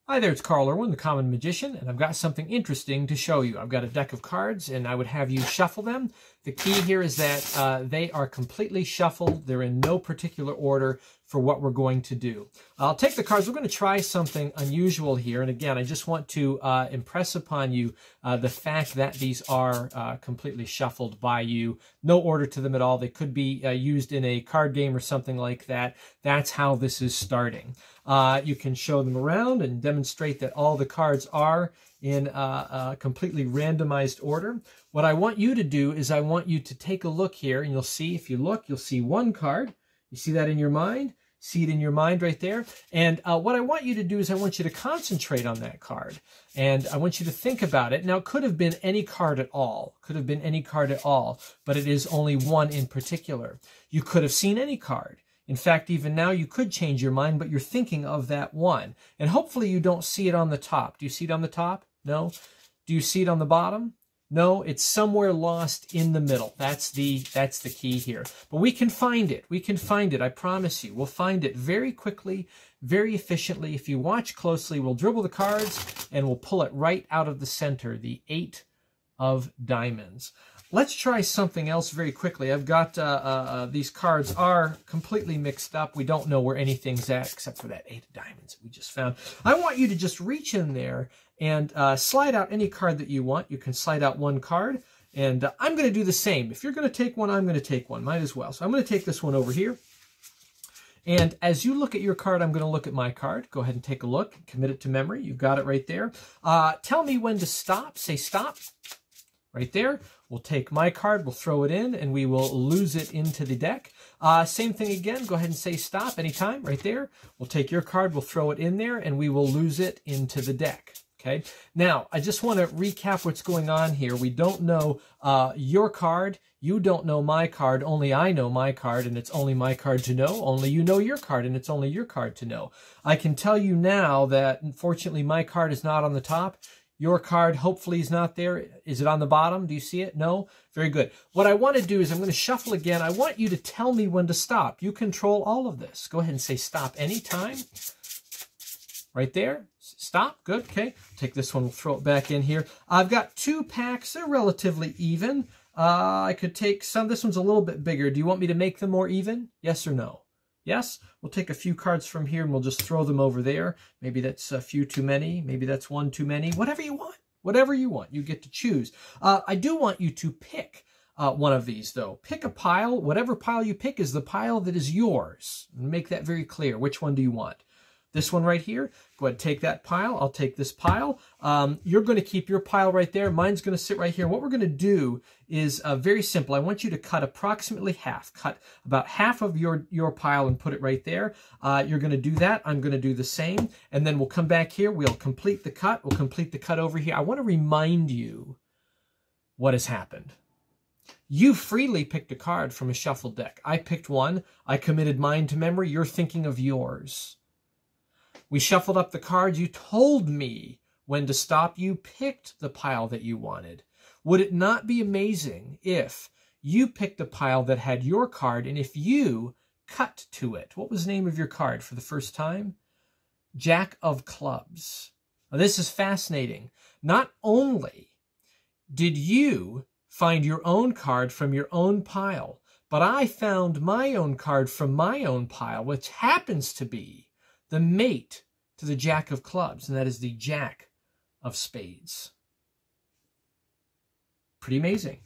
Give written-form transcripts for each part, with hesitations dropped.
Hi there, it's Carl Irwin, the Common Magician, and I've got something interesting to show you. I've got a deck of cards, and I would have you shuffle them. The key here is that they are completely shuffled. They're in no particular order for what we're going to do. I'll take the cards. We're going to try something unusual here, and again, I just want to impress upon you the fact that these are completely shuffled by you. No order to them at all. They could be used in a card game or something like that. That's how this is starting. You can show them around and demonstrate that all the cards are in a completely randomized order. What I want you to do is I want you to take a look here, and you'll see, if you look, you'll see one card. You see that in your mind? See it in your mind right there? And what I want you to do is I want you to concentrate on that card. And I want you to think about it. Now, it could have been any card at all. Could have been any card at all, but it is only one in particular. You could have seen any card. In fact, even now you could change your mind, but you're thinking of that one. And hopefully you don't see it on the top. Do you see it on the top? No. Do you see it on the bottom? No, it's somewhere lost in the middle. That's the key here. But we can find it. We can find it. I promise you. We'll find it very quickly, very efficiently. If you watch closely, we'll dribble the cards and we'll pull it right out of the center, the 8 of diamonds. Let's try something else very quickly. I've got these cards are completely mixed up. We don't know where anything's at except for that 8 of diamonds that we just found. I want you to just reach in there and slide out any card that you want. You can slide out one card, and I'm going to do the same. If you're going to take one, I'm going to take one. Might as well. So I'm going to take this one over here. And as you look at your card, I'm going to look at my card. Go ahead and take a look. Commit it to memory. You've got it right there. Tell me when to stop. Say stop. Right there. We'll take my card, we'll throw it in, and we will lose it into the deck. Same thing again. Go ahead and say stop anytime. Right there. We'll take your card, we'll throw it in there, and we will lose it into the deck. Okay. Now, I just want to recap what's going on here. We don't know your card. You don't know my card. Only I know my card, and it's only my card to know. Only you know your card, and it's only your card to know. I can tell you now that, unfortunately, my card is not on the top. Your card, hopefully, is not there. Is it on the bottom? Do you see it? No? Very good. What I want to do is I'm going to shuffle again. I want you to tell me when to stop. You control all of this. Go ahead and say stop anytime. Right there. Stop. Good. Okay. Take this one. We'll throw it back in here. I've got 2 packs. They're relatively even. I could take some. This one's a little bit bigger. Do you want me to make them more even? Yes or no? Yes, we'll take a few cards from here and we'll just throw them over there. Maybe that's a few too many. Maybe that's one too many. Whatever you want. Whatever you want. You get to choose. I do want you to pick one of these, though. Pick a pile. Whatever pile you pick is the pile that is yours. Make that very clear. Which one do you want? This one right here. Go ahead and take that pile. I'll take this pile. You're going to keep your pile right there. Mine's going to sit right here. What we're going to do is very simple. I want you to cut approximately half. Cut about half of your pile and put it right there. You're going to do that. I'm going to do the same. And then we'll come back here. We'll complete the cut. We'll complete the cut over here. I want to remind you what has happened. You freely picked a card from a shuffled deck. I picked one. I committed mine to memory. You're thinking of yours. We shuffled up the cards. You told me when to stop. You picked the pile that you wanted. Would it not be amazing if you picked a pile that had your card and if you cut to it? What was the name of your card for the first time? Jack of Clubs. Now, this is fascinating. Not only did you find your own card from your own pile, but I found my own card from my own pile, which happens to be the mate to the Jack of Clubs, and that is the Jack of Spades. Pretty amazing.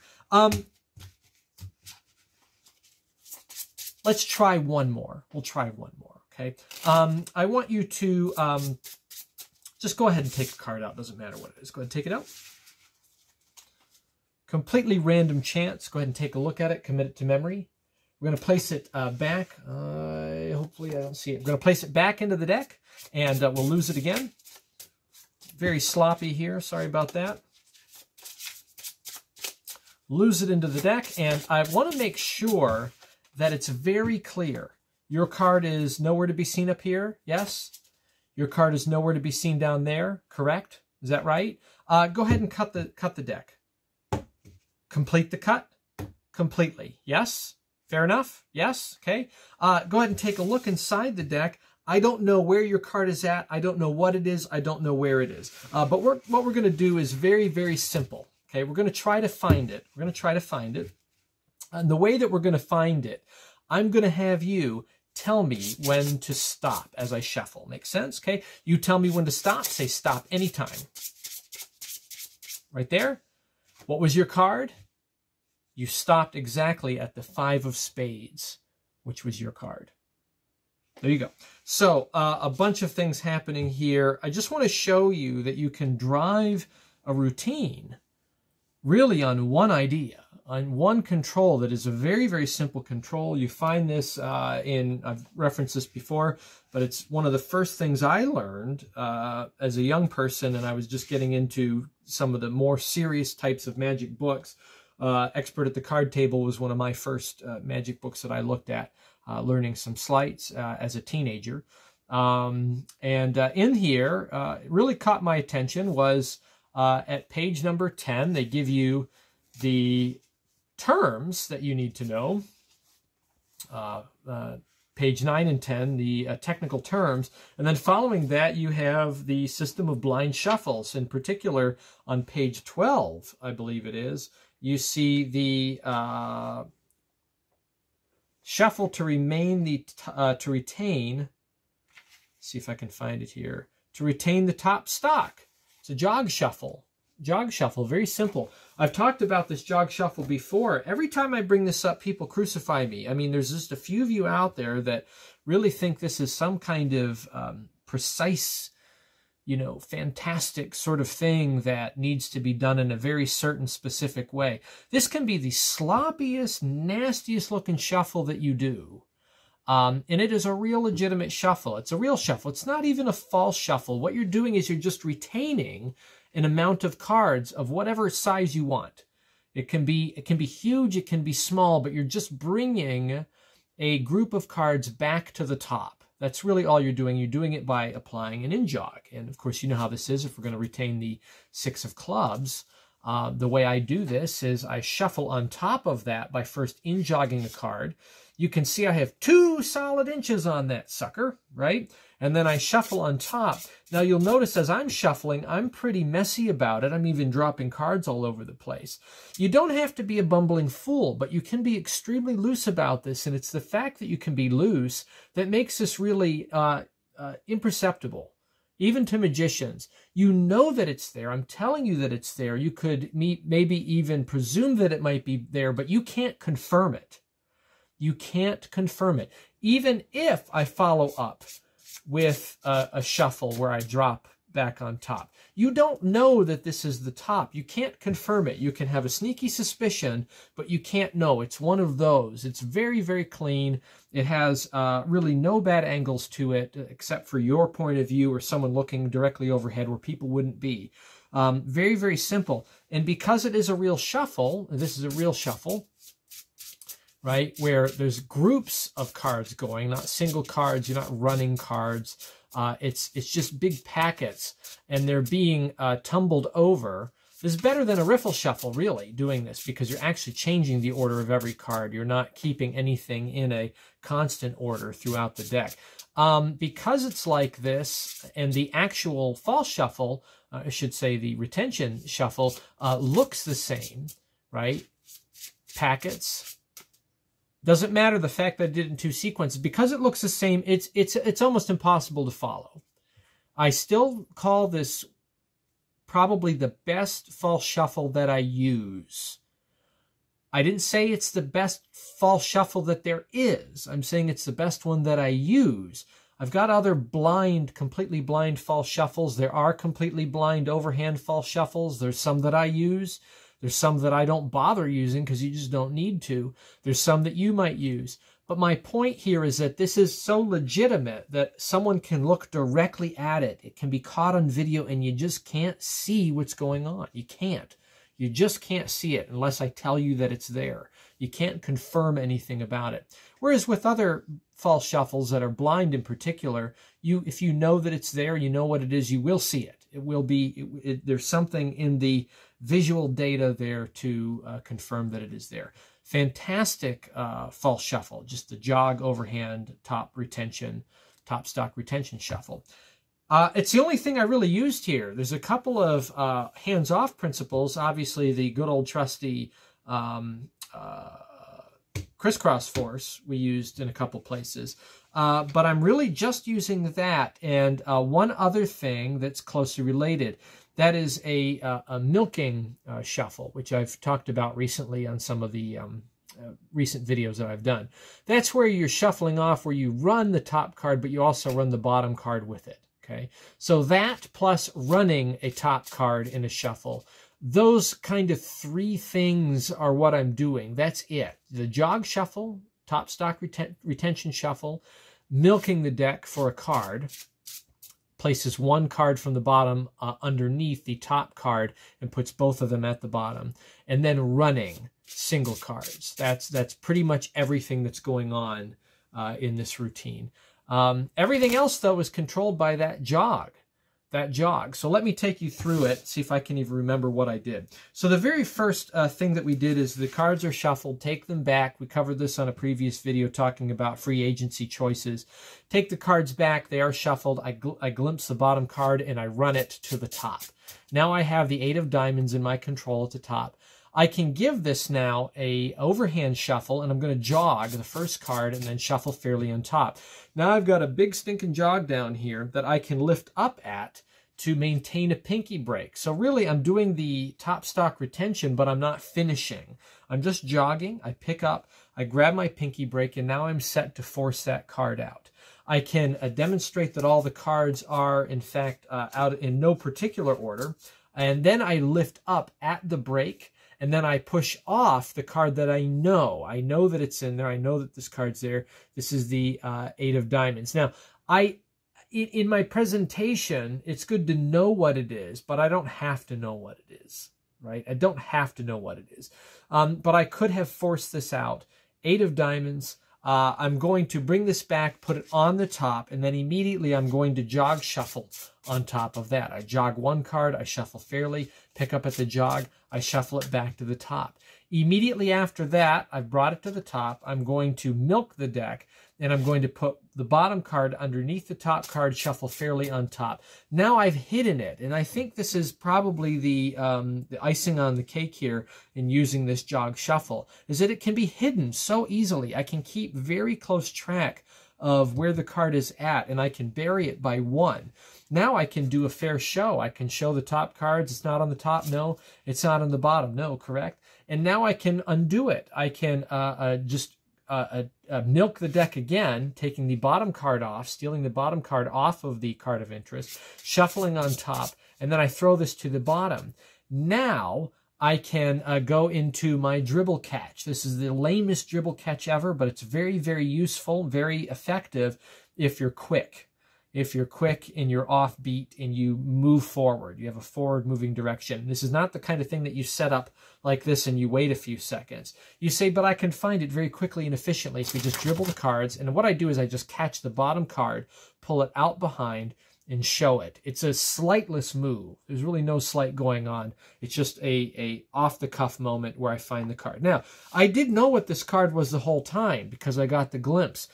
Let's try one more. We'll try one more, okay? I want you to just go ahead and take a card out. Doesn't matter what it is. Go ahead and take it out. Completely random chance. Go ahead and take a look at it. Commit it to memory. We're going to place it back. Hopefully I don't see it. We're going to place it back into the deck, and we'll lose it again. Very sloppy here. Sorry about that. Lose it into the deck, and I want to make sure that it's very clear. Your card is nowhere to be seen up here. Yes? Your card is nowhere to be seen down there. Correct? Is that right? Go ahead and cut the deck. Complete the cut completely. Yes? Fair enough? Yes? Okay. Go ahead and take a look inside the deck. I don't know where your card is at. I don't know what it is. I don't know where it is. But what we're going to do is very, very simple. Okay, we're going to try to find it. We're going to try to find it. And the way that we're going to find it, I'm going to have you tell me when to stop as I shuffle. Make sense? Okay, you tell me when to stop. Say stop anytime. Right there. What was your card? You stopped exactly at the 5 of spades, which was your card. There you go. So a bunch of things happening here. I just want to show you that you can drive a routine really on one idea, on one control that is a very, very simple control. You find this I've referenced this before, but it's one of the first things I learned as a young person, and I was just getting into some of the more serious types of magic books. Expert at the Card Table was one of my first magic books that I looked at, learning some sleights as a teenager. In here, it really caught my attention was at page number 10, they give you the terms that you need to know. Page 9 and 10, the technical terms. And then following that, you have the system of blind shuffles. In particular, on page 12, I believe it is, you see the shuffle to retain, see if I can find it here, to retain the top stock. It's a jog shuffle. Jog shuffle, very simple. I've talked about this jog shuffle before. Every time I bring this up, people crucify me. I mean, there's just a few of you out there that really think this is some kind of precise, you know, fantastic sort of thing that needs to be done in a very certain specific way. This can be the sloppiest, nastiest looking shuffle that you do. And it is a real legitimate shuffle. It's a real shuffle. It's not even a false shuffle. What you're doing is you're just retaining an amount of cards of whatever size you want. It can be huge, it can be small, but you're just bringing a group of cards back to the top. That's really all you're doing. You're doing it by applying an in-jog. And of course, you know how this is. If we're going to retain the 6 of clubs, the way I do this is I shuffle on top of that by first in-jogging the card. You can see I have 2 solid inches on that sucker, right? And then I shuffle on top. Now you'll notice as I'm shuffling, I'm pretty messy about it. I'm even dropping cards all over the place. You don't have to be a bumbling fool, but you can be extremely loose about this. And it's the fact that you can be loose that makes this really imperceptible, even to magicians. You know that it's there. I'm telling you that it's there. You could maybe even presume that it might be there, but you can't confirm it. You can't confirm it. Even if I follow up with a shuffle where I drop back on top, you don't know that this is the top. You can't confirm it. You can have a sneaky suspicion, but you can't know. It's one of those. It's very, very clean. It has really no bad angles to it, except for your point of view or someone looking directly overhead where people wouldn't be. Very, very simple. And because it is a real shuffle, this is a real shuffle, right, where there's groups of cards going, not single cards, you're not running cards. It's just big packets, and they're being tumbled over. This is better than a riffle shuffle, really, doing this, because you're actually changing the order of every card. You're not keeping anything in a constant order throughout the deck. Because it's like this, and the actual false shuffle, I should say the retention shuffle, looks the same, right? Packets. Doesn't matter the fact that I did it in 2 sequences. Because it looks the same, it's almost impossible to follow. I still call this probably the best false shuffle that I use. I didn't say it's the best false shuffle that there is. I'm saying it's the best one that I use. I've got other blind, completely blind false shuffles. There are completely blind overhand false shuffles. There's some that I use. There's some that I don't bother using because you just don't need to. There's some that you might use. But my point here is that this is so legitimate that someone can look directly at it. It can be caught on video and you just can't see what's going on. You can't. You just can't see it unless I tell you that it's there. You can't confirm anything about it. Whereas with other false shuffles that are blind in particular, if you know that it's there, you know what it is, you will see it. It will be, there's something in the visual data there to confirm that it is there. Fantastic false shuffle, just the jog overhand, top retention top stock retention shuffle. It's the only thing I really used here. There's a couple of hands-off principles. Obviously, the good old trusty crisscross force we used in a couple places. But I'm really just using that and one other thing that's closely related. That is a milking shuffle, which I've talked about recently on some of the recent videos that I've done. That's where you're shuffling off, where you run the top card, but you also run the bottom card with it. Okay, so that plus running a top card in a shuffle, those kind of three things are what I'm doing. That's it. The jog shuffle, top stock retention shuffle, milking the deck for a card, places one card from the bottom underneath the top card and puts both of them at the bottom, and then running single cards. That's pretty much everything that's going on in this routine. Everything else, though, is controlled by that jog. So let me take you through it, see if I can even remember what I did. So the very first thing that we did is the cards are shuffled, take them back. We covered this on a previous video talking about free agency choices. Take the cards back, they are shuffled. I glimpse the bottom card and I run it to the top. Now I have the 8 of diamonds in my control at the top. I can give this now a overhand shuffle, and I'm going to jog the first card and then shuffle fairly on top. Now I've got a big stinking jog down here that I can lift up at to maintain a pinky break. So really I'm doing the top stock retention, but I'm not finishing. I'm just jogging. I pick up, I grab my pinky break, and now I'm set to force that card out. I can demonstrate that all the cards are, in fact, out in no particular order. And then I lift up at the break, and then I push off the card that I know. I know that it's in there. I know that this card's there. This is the 8 of diamonds. Now, in my presentation, it's good to know what it is, but I don't have to know what it is, right? I don't have to know what it is. But I could have forced this out. 8 of diamonds. I'm going to bring this back, put it on the top, and then immediately I'm going to jog shuffle on top of that. I jog one card, I shuffle fairly, pick up at the jog, I shuffle it back to the top. Immediately after that, I've brought it to the top. I'm going to milk the deck, and I'm going to put the bottom card underneath the top card, shuffle fairly on top. Now I've hidden it, and I think this is probably the icing on the cake here in using this jog shuffle, is that it can be hidden so easily. I can keep very close track of where the card is at, and I can bury it by 1. Now I can do a fair show. I can show the top cards. It's not on the top. No. It's not on the bottom. No, correct. And now I can undo it. I can just milk the deck again, taking the bottom card off, stealing the bottom card off of the card of interest, shuffling on top, and then I throw this to the bottom. Now I can go into my dribble catch. This is the lamest dribble catch ever, but it's very, very useful, very effective if you're quick. If you're quick and you're offbeat and you move forward, you have a forward moving direction. This is not the kind of thing that you set up like this and you wait a few seconds. You say, but I can find it very quickly and efficiently. So you just dribble the cards. And what I do is I just catch the bottom card, pull it out behind, and show it. It's a sleightless move. There's really no sleight going on. It's just a off-the-cuff moment where I find the card. Now, I did know what this card was the whole time because I got the glimpse.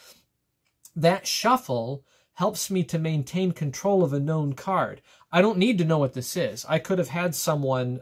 That shuffle helps me to maintain control of a known card. I don't need to know what this is. I could have had someone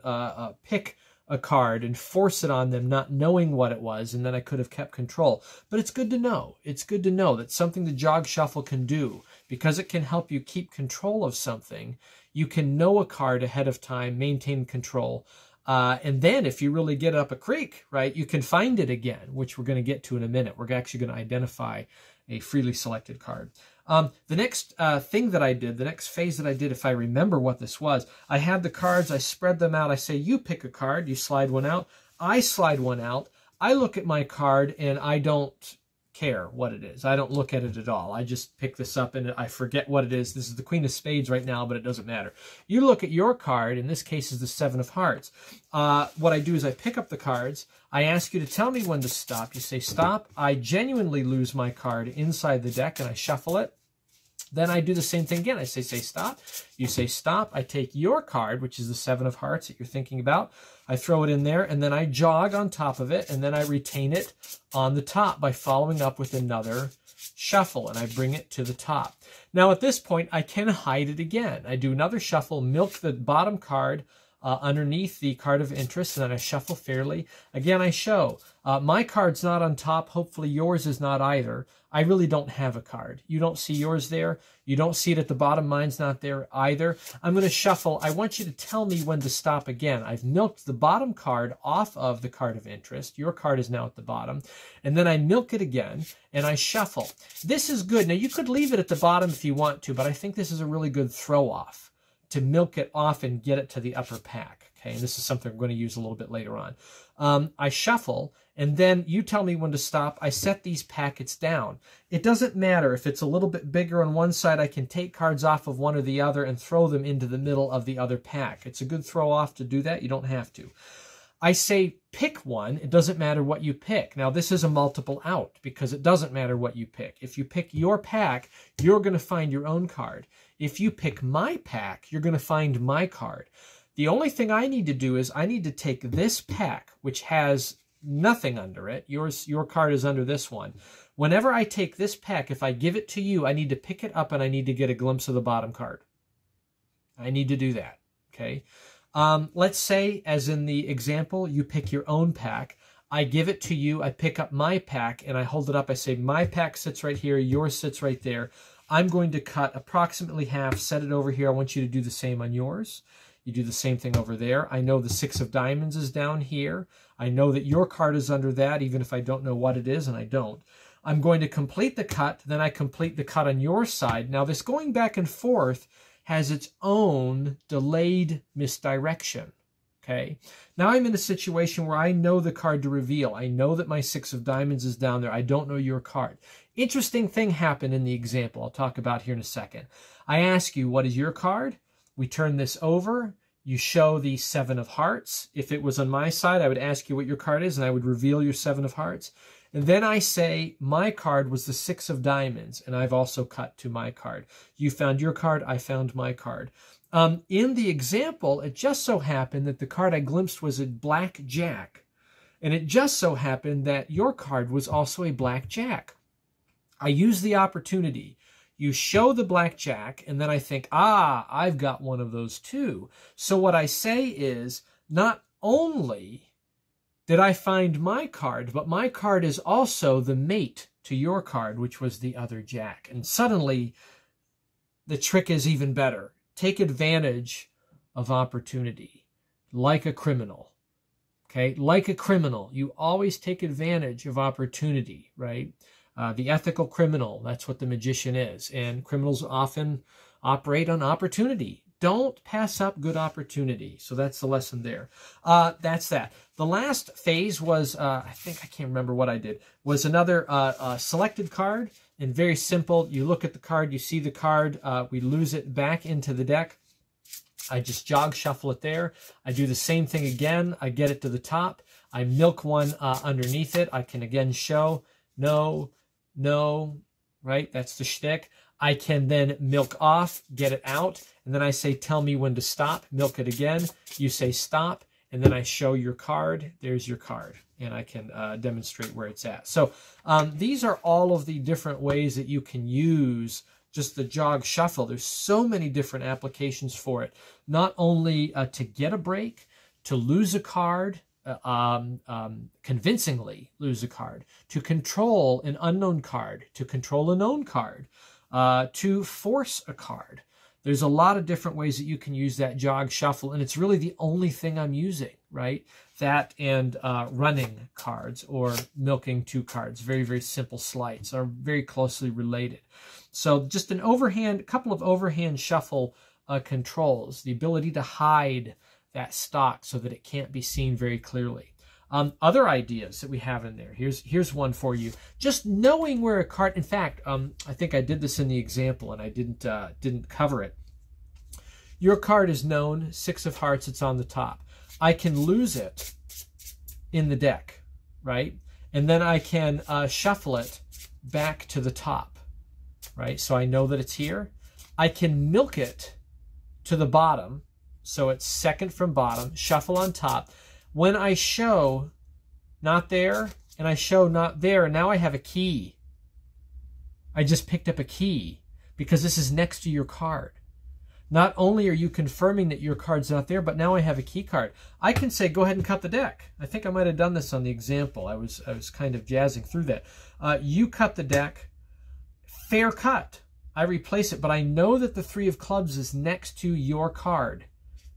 pick a card and force it on them not knowing what it was, and then I could have kept control. But it's good to know. It's good to know that something the jog shuffle can do, because it can help you keep control of something. You can know a card ahead of time, maintain control, and then if you really get up a creek, right, you can find it again, which we're going to get to in a minute. We're actually going to identify a freely selected card. The next thing that I did, the next phase that I did, if I remember what this was, I had the cards, I spread them out. I say, you pick a card, you slide one out. I slide one out. I look at my card and I don't care what it is. I don't look at it at all. I just pick this up and I forget what it is. This is the Queen of Spades right now, but it doesn't matter. You look at your card, in this case is the 7 of Hearts. What I do is I pick up the cards. I ask you to tell me when to stop. You say stop. I genuinely lose my card inside the deck and I shuffle it. Then I do the same thing again. I say stop. You say stop. I take your card, which is the 7 of Hearts that you're thinking about. I throw it in there, and then I jog on top of it, and then I retain it on the top by following up with another shuffle, and I bring it to the top. Now at this point, I can hide it again. I do another shuffle, milk the bottom card underneath the card of interest, and then I shuffle fairly. Again, I show my card's not on top. Hopefully yours is not either. I really don't have a card. You don't see yours there. You don't see it at the bottom. Mine's not there either. I'm going to shuffle. I want you to tell me when to stop again. I've milked the bottom card off of the card of interest. Your card is now at the bottom. And then I milk it again, and I shuffle. This is good. Now, you could leave it at the bottom if you want to, but I think this is a really good throw-off to milk it off and get it to the upper pack. Okay, and this is something we're going to use a little bit later on. I shuffle, and then you tell me when to stop. I set these packets down. It doesn't matter if it's a little bit bigger on one side. I can take cards off of one or the other and throw them into the middle of the other pack. It's a good throw off to do that. You don't have to. I say pick one. It doesn't matter what you pick. Now, this is a multiple out because it doesn't matter what you pick. If you pick your pack, you're going to find your own card. If you pick my pack, you're going to find my card. The only thing I need to do is I need to take this pack, which has nothing under it. Your card is under this one. Whenever I take this pack, if I give it to you, I need to pick it up and I need to get a glimpse of the bottom card. I need to do that, okay? Let's say, as in the example, you pick your own pack. I give it to you. I pick up my pack and I hold it up. I say, my pack sits right here. Yours sits right there. I'm going to cut approximately half, set it over here. I want you to do the same on yours. You do the same thing over there. I know the 6 of diamonds is down here. I know that your card is under that, even if I don't know what it is, and I don't. I'm going to complete the cut. Then I complete the cut on your side. Now, this going back and forth has its own delayed misdirection. Okay. Now I'm in a situation where I know the card to reveal. I know that my 6 of diamonds is down there. I don't know your card. Interesting thing happened in the example I'll talk about here in a second. I ask you, what is your card? We turn this over. You show the 7 of hearts. If it was on my side, I would ask you what your card is, and I would reveal your 7 of hearts. And then I say, my card was the 6 of diamonds, and I've also cut to my card. You found your card, I found my card. In the example, it just so happened that the card I glimpsed was a black jack. And it just so happened that your card was also a black jack. I use the opportunity. You show the black jack, and then I think, I've got one of those too. So what I say is, not only did I find my card, but my card is also the mate to your card, which was the other jack. And suddenly, the trick is even better. Take advantage of opportunity, like a criminal. Okay, like a criminal, you always take advantage of opportunity, right? The ethical criminal, that's what the magician is. And criminals often operate on opportunity. Don't pass up good opportunity. So that's the lesson there. That's that. The last phase was, I can't remember what I did, was another selected card. And very simple, you look at the card, you see the card, we lose it back into the deck. I just jog shuffle it there. I do the same thing again. I get it to the top. I milk one underneath it. I can again show, no, right? That's the shtick. I can then milk off, get it out, and then I say, tell me when to stop, milk it again. You say stop, and then I show your card. There's your card, and I can demonstrate where it's at. So these are all of the different ways that you can use just the jog shuffle. There's so many different applications for it. Not only to get a break, to lose a card, convincingly lose a card, to control an unknown card, to control a known card, to force a card. There's a lot of different ways that you can use that jog shuffle, and it's really the only thing I'm using, right? That and running cards or milking 2 cards. Very, very simple sleights are very closely related. So just a couple of overhand shuffle controls, the ability to hide that stock so that it can't be seen very clearly. Other ideas that we have in there. Here's one for you. Just knowing where a card. In fact, I think I did this in the example and I didn't cover it. Your card is known, 6 of hearts. It's on the top. I can lose it in the deck, right? And then I can shuffle it back to the top, right? So I know that it's here. I can milk it to the bottom, so it's second from bottom. Shuffle on top. When I show not there and I show not there, now I have a key. I just picked up a key because this is next to your card. Not only are you confirming that your card's not there, but now I have a key card. I can say, go ahead and cut the deck. I think I might have done this on the example. I was kind of jazzing through that. You cut the deck, fair cut. I replace it, but I know that the 3 of clubs is next to your card.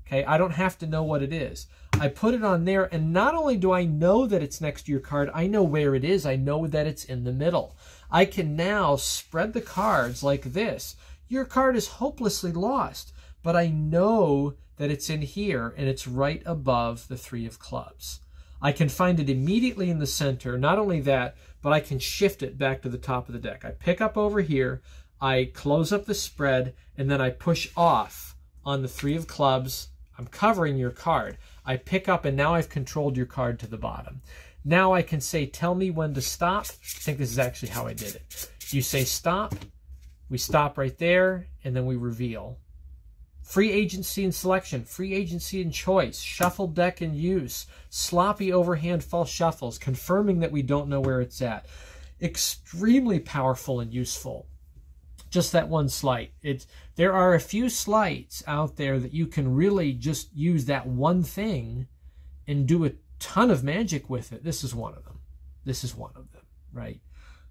Okay, I don't have to know what it is. I put it on there, and not only do I know that it's next to your card, I know where it is. I know that it's in the middle. I can now spread the cards like this. Your card is hopelessly lost, but I know that it's in here, and it's right above the 3 of clubs. I can find it immediately in the center. Not only that, but I can shift it back to the top of the deck. I pick up over here, I close up the spread, and then I push off on the 3 of clubs. I'm covering your card. I pick up, and now I've controlled your card to the bottom. Now I can say, tell me when to stop. I think this is actually how I did it. You say stop, we stop right there, and then we reveal. Free agency and selection, free agency and choice, shuffle deck and use, sloppy overhand false shuffles, confirming that we don't know where it's at. Extremely powerful and useful. Just that one sleight. There are a few sleights out there that you can really just use that one thing and do a ton of magic with it. This is one of them. This is one of them, right?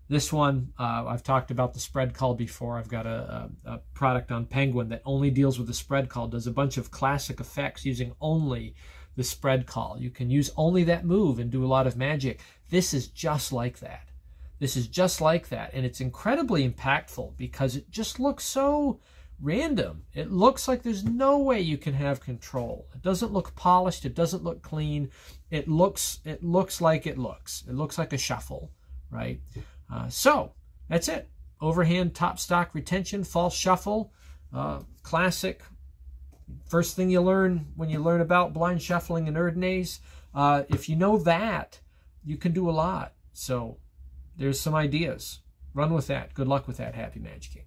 This one, I've talked about the spread call before. I've got a product on Penguin that only deals with the spread call, does a bunch of classic effects using only the spread call. You can use only that move and do a lot of magic. This is just like that. This is just like that, and it's incredibly impactful because it just looks so random. It looks like there's no way you can have control. It doesn't look polished. It doesn't look clean. It looks like it looks. It looks like a shuffle, right? So that's it. Overhand, top stock, retention, false shuffle, classic. First thing you learn when you learn about blind shuffling and Erdnase. If you know that, you can do a lot. So there's some ideas. Run with that. Good luck with that. Happy magicking.